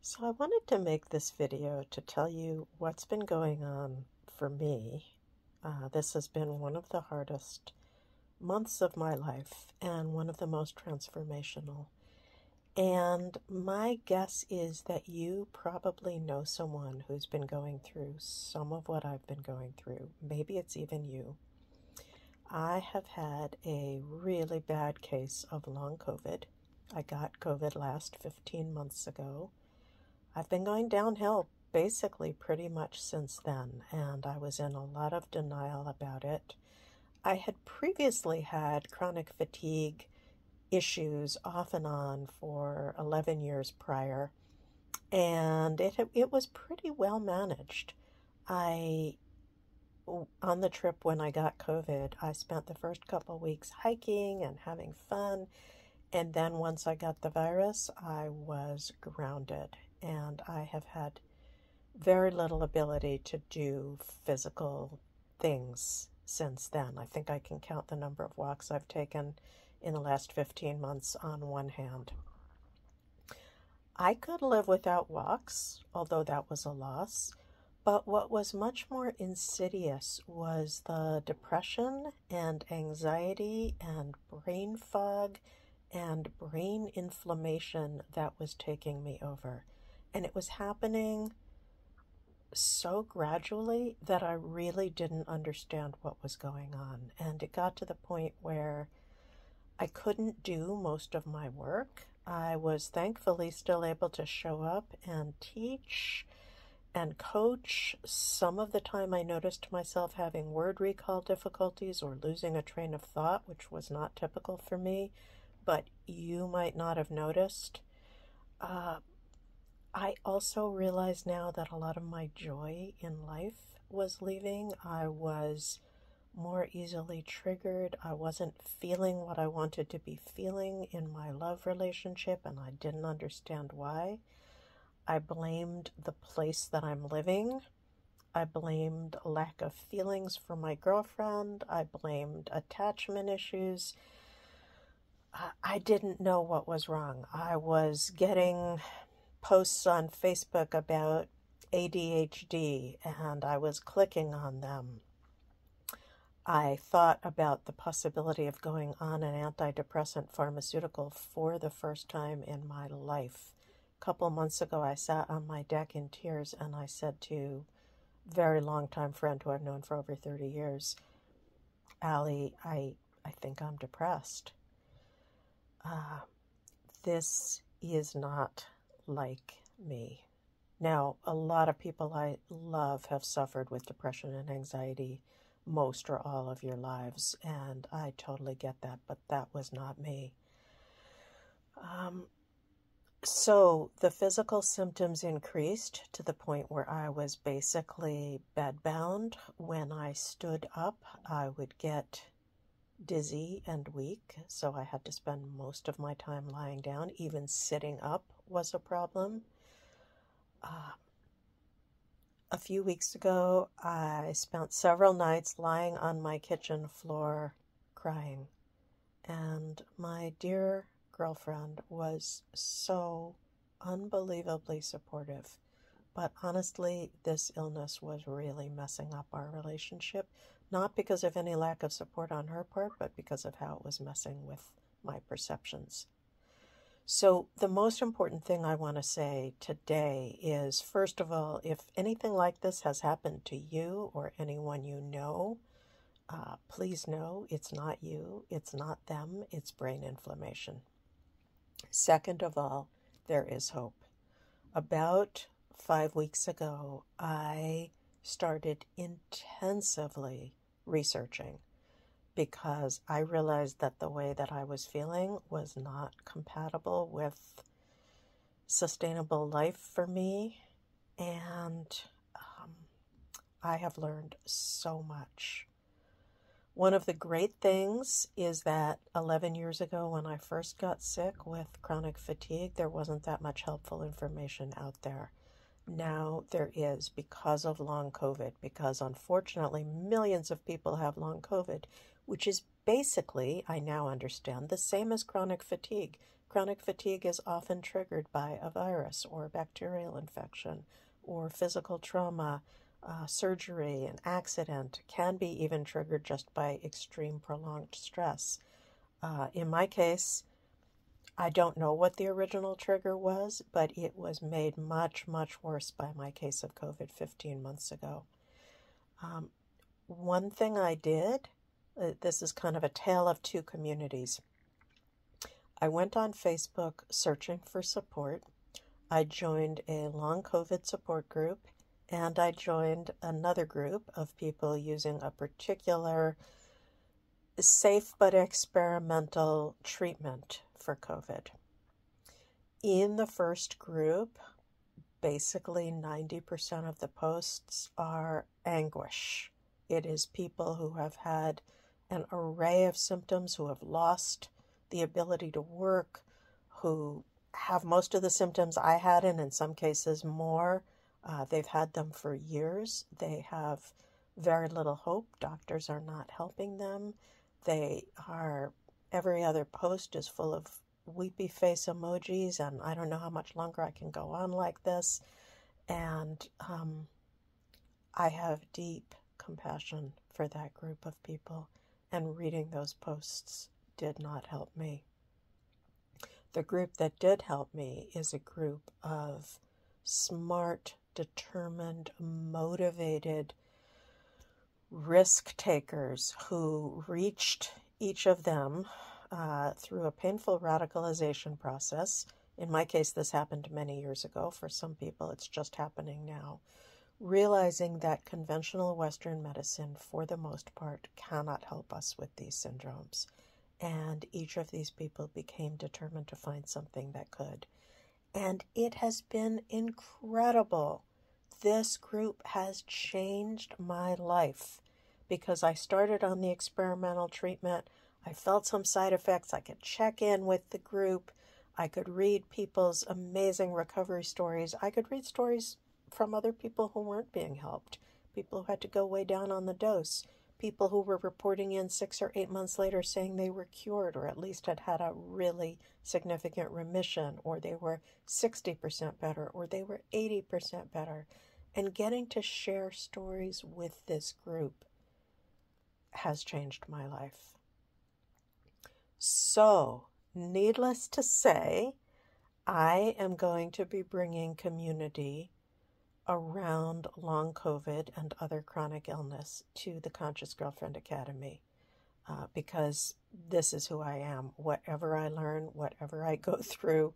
So I wanted to make this video to tell you what's been going on for me. This has been one of the hardest months of my life and one of the most transformational. And my guess is that you probably know someone who's been going through some of what I've been going through. Maybe it's even you. I have had a really bad case of long COVID. I got COVID last 15 months ago. I've been going downhill basically pretty much since then, and I was in a lot of denial about it. I had previously had chronic fatigue issues off and on for 11 years prior, and it was pretty well managed. On the trip when I got COVID, I spent the first couple weeks hiking and having fun, and then once I got the virus, I was grounded. And I have had very little ability to do physical things since then. I think I can count the number of walks I've taken in the last 15 months on one hand. I could live without walks, although that was a loss. But what was much more insidious was the depression and anxiety and brain fog and brain inflammation that was taking me over. And it was happening so gradually that I really didn't understand what was going on. And it got to the point where I couldn't do most of my work. I was thankfully still able to show up and teach and coach. Some of the time I noticed myself having word recall difficulties or losing a train of thought, which was not typical for me, but you might not have noticed. I also realize now that a lot of my joy in life was leaving. I was more easily triggered. I wasn't feeling what I wanted to be feeling in my love relationship, and I didn't understand why. I blamed the place that I'm living. I blamed lack of feelings for my girlfriend. I blamed attachment issues. I didn't know what was wrong. I was getting posts on Facebook about ADHD, and I was clicking on them. I thought about the possibility of going on an antidepressant pharmaceutical for the first time in my life. A couple months ago, I sat on my deck in tears, and I said to a very long-time friend who I've known for over 30 years, Allie, I think I'm depressed. This is not like me. Now, a lot of people I love have suffered with depression and anxiety most or all of your lives, and I totally get that, but that was not me. So the physical symptoms increased to the point where I was basically bedbound. When I stood up, I would get dizzy and weak, so I had to spend most of my time lying down. Even sitting up was a problem. A few weeks ago, I spent several nights lying on my kitchen floor crying, and my dear girlfriend was so unbelievably supportive. But honestly, this illness was really messing up our relationship, not because of any lack of support on her part, but because of how it was messing with my perceptions. So the most important thing I want to say today is, first of all, if anything like this has happened to you or anyone you know, please know it's not you, it's not them, it's brain inflammation. Second of all, there is hope. About 5 weeks ago, I started intensively researching because I realized that the way that I was feeling was not compatible with sustainable life for me, and I have learned so much. One of the great things is that 11 years ago when I first got sick with chronic fatigue, there wasn't that much helpful information out there. Now there is, because of long COVID, because unfortunately millions of people have long COVID. which is basically, I now understand, the same as chronic fatigue. Chronic fatigue is often triggered by a virus or bacterial infection or physical trauma, surgery, an accident, can be even triggered just by extreme prolonged stress. In my case, I don't know what the original trigger was, but it was made much, much worse by my case of COVID 15 months ago. One thing I did, this is kind of a tale of two communities. I went on Facebook searching for support. I joined a long COVID support group, and I joined another group of people using a particular safe but experimental treatment for COVID. In the first group, basically 90% of the posts are anguish. It is people who have had an array of symptoms, who have lost the ability to work, who have most of the symptoms I had, and in some cases more. They've had them for years. They have very little hope. Doctors are not helping them. Every other post is full of weepy face emojis, and I don't know how much longer I can go on like this. And I have deep compassion for that group of people, and reading those posts did not help me. The group that did help me is a group of smart, determined, motivated risk takers who reached, each of them, through a painful radicalization process. In my case, this happened many years ago. For some people, it's just happening now. Realizing that conventional Western medicine, for the most part, cannot help us with these syndromes. And each of these people became determined to find something that could. And it has been incredible. This group has changed my life because I started on the experimental treatment. I felt some side effects. I could check in with the group. I could read people's amazing recovery stories. I could read stories from other people who weren't being helped, people who had to go way down on the dose, people who were reporting in 6 or 8 months later saying they were cured or at least had had a really significant remission, or they were 60% better, or they were 80% better. And getting to share stories with this group has changed my life. So, needless to say, I am going to be bringing community around long COVID and other chronic illness to the Conscious Girlfriend Academy because this is who I am. Whatever I learn, whatever I go through,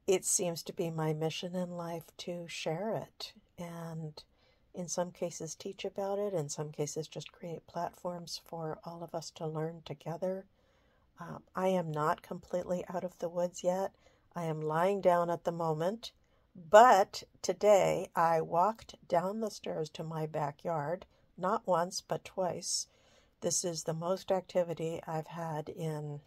it seems to be my mission in life to share it and in some cases teach about it, in some cases just create platforms for all of us to learn together. I am not completely out of the woods yet. I am lying down at the moment. But today I walked down the stairs to my backyard, not once, but twice. This is the most activity I've had in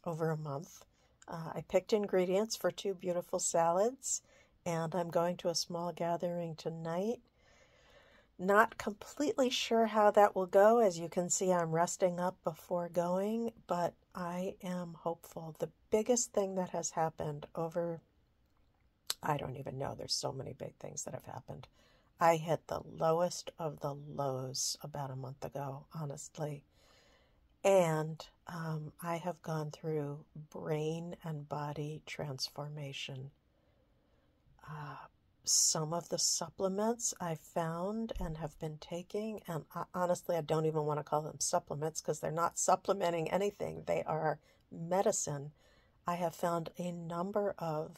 over a month. I picked ingredients for 2 beautiful salads, and I'm going to a small gathering tonight. Not completely sure how that will go. As you can see, I'm resting up before going, but I am hopeful. The biggest thing that has happened I don't even know. There's so many big things that have happened. I hit the lowest of the lows about a month ago, honestly. And I have gone through brain and body transformation. Some of the supplements I found and have been taking, and honestly, I don't even want to call them supplements because they're not supplementing anything. They are medicine. I have found a number of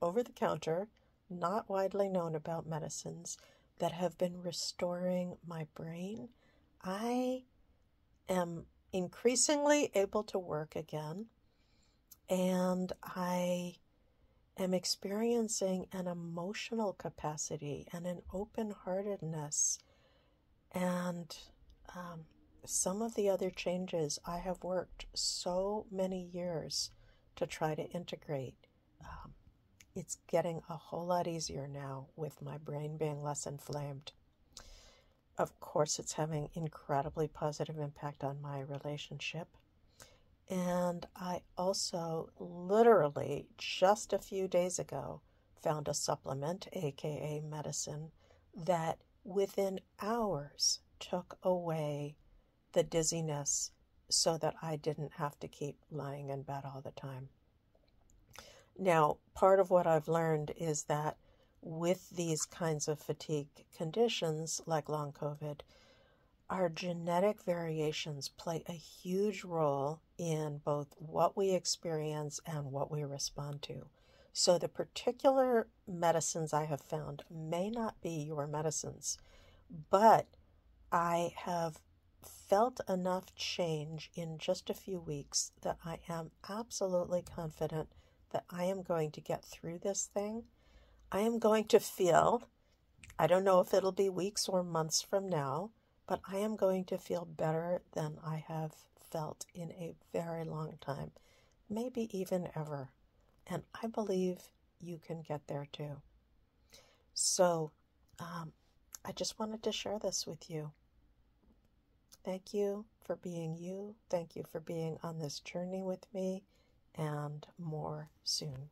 over-the-counter, not widely known about medicines that have been restoring my brain. I am increasingly able to work again, and I am experiencing an emotional capacity and an open-heartedness. And some of the other changes I have worked so many years to try to integrate. It's getting a whole lot easier now with my brain being less inflamed. Of course, it's having incredibly positive impact on my relationship. And I also literally just a few days ago found a supplement, aka medicine, that within hours took away the dizziness so that I didn't have to keep lying in bed all the time. Now, part of what I've learned is that with these kinds of fatigue conditions like long COVID, our genetic variations play a huge role in both what we experience and what we respond to. So the particular medicines I have found may not be your medicines, but I have felt enough change in just a few weeks that I am absolutely confident that I am going to get through this thing. I am going to feel, I don't know if it'll be weeks or months from now, but I am going to feel better than I have felt in a very long time, maybe even ever. And I believe you can get there too. So I just wanted to share this with you. Thank you for being you. Thank you for being on this journey with me, and more soon.